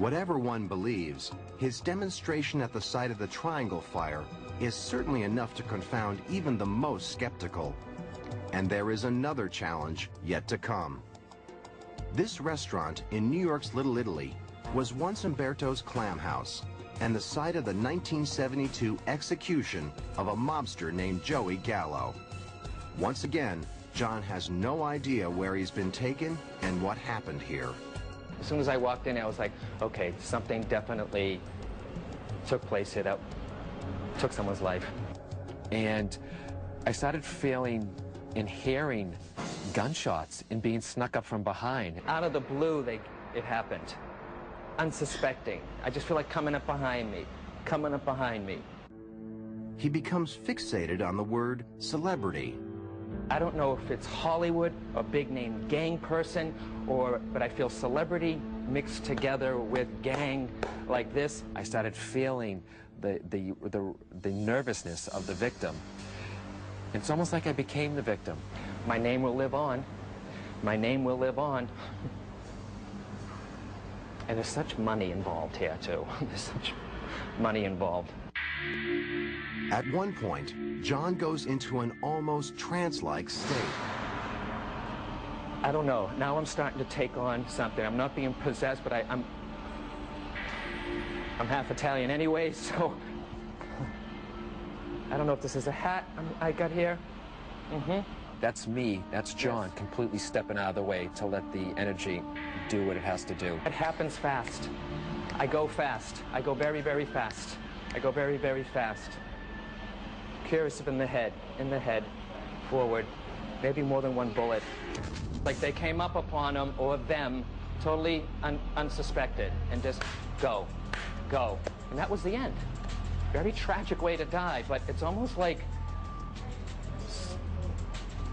Whatever one believes, his demonstration at the site of the Triangle Fire is certainly enough to confound even the most skeptical. And there is another challenge yet to come. This restaurant in New York's Little Italy was once Umberto's Clam House and the site of the 1972 execution of a mobster named Joey Gallo. Once again, John has no idea where he's been taken and what happened here. As soon as I walked in, I was like, okay, something definitely took place here that took someone's life. And I started feeling and hearing gunshots and being snuck up from behind. Out of the blue, it happened. Unsuspecting. I just feel like coming up behind me, coming up behind me. He becomes fixated on the word celebrity. I don't know if it's Hollywood, a big name gang person, but I feel celebrity mixed together with gang like this. I started feeling the nervousness of the victim. It's almost like I became the victim. My name will live on. My name will live on. And there's such money involved here, too. There's such money involved. At one point, John goes into an almost trance-like state. I don't know. Now I'm starting to take on something. I'm not being possessed, but I'm half Italian anyway, so I don't know if this is a hat I got here. That's me. That's John, yes. Completely stepping out of the way to let the energy do what it has to do. It happens fast. I go fast. I go very, very fast. I go very, very fast. Curious if in the head, forward, maybe more than one bullet. Like they came up upon him or them, totally unsuspected, and just go. And that was the end. Very tragic way to die, but it's almost like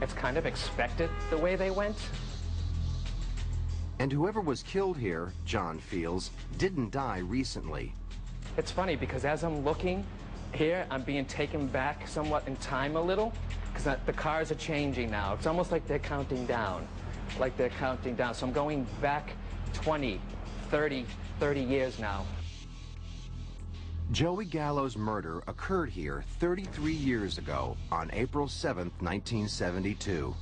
it's kind of expected the way they went. And whoever was killed here, John feels, didn't die recently. It's funny because as I'm looking here, I'm being taken back somewhat in time a little, because the cars are changing now. It's almost like they're counting down, So I'm going back 20, 30 years now. Joey Gallo's murder occurred here 33 years ago on April 7th, 1972.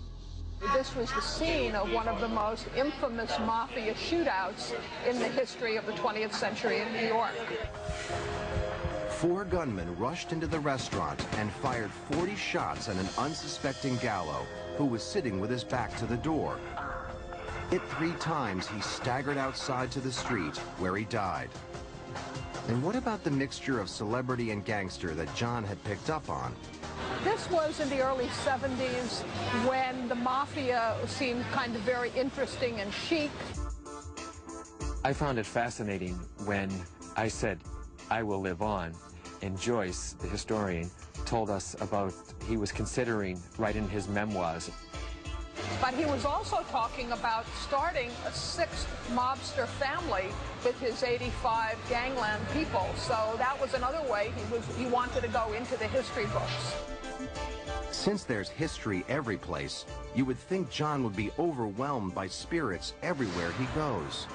This was the scene of one of the most infamous mafia shootouts in the history of the 20th century in New York. 4 gunmen rushed into the restaurant and fired 40 shots at an unsuspecting Gallo, who was sitting with his back to the door. Hit 3 times, he staggered outside to the street, where he died. And what about the mixture of celebrity and gangster that John had picked up on? This was in the early 70s when the mafia seemed kind of very interesting and chic. I found it fascinating when I said, I will live on, and Joyce, the historian, told us about he was considering writing his memoirs. But he was also talking about starting a 6th mobster family with his 85 gangland people. So that was another way he wanted to go into the history books. Since there's history every place, you would think John would be overwhelmed by spirits everywhere he goes.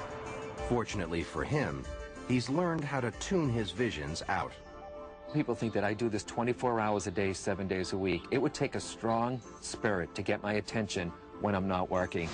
Fortunately for him, he's learned how to tune his visions out. People think that I do this 24 hours a day, 7 days a week. It would take a strong spirit to get my attention when I'm not working.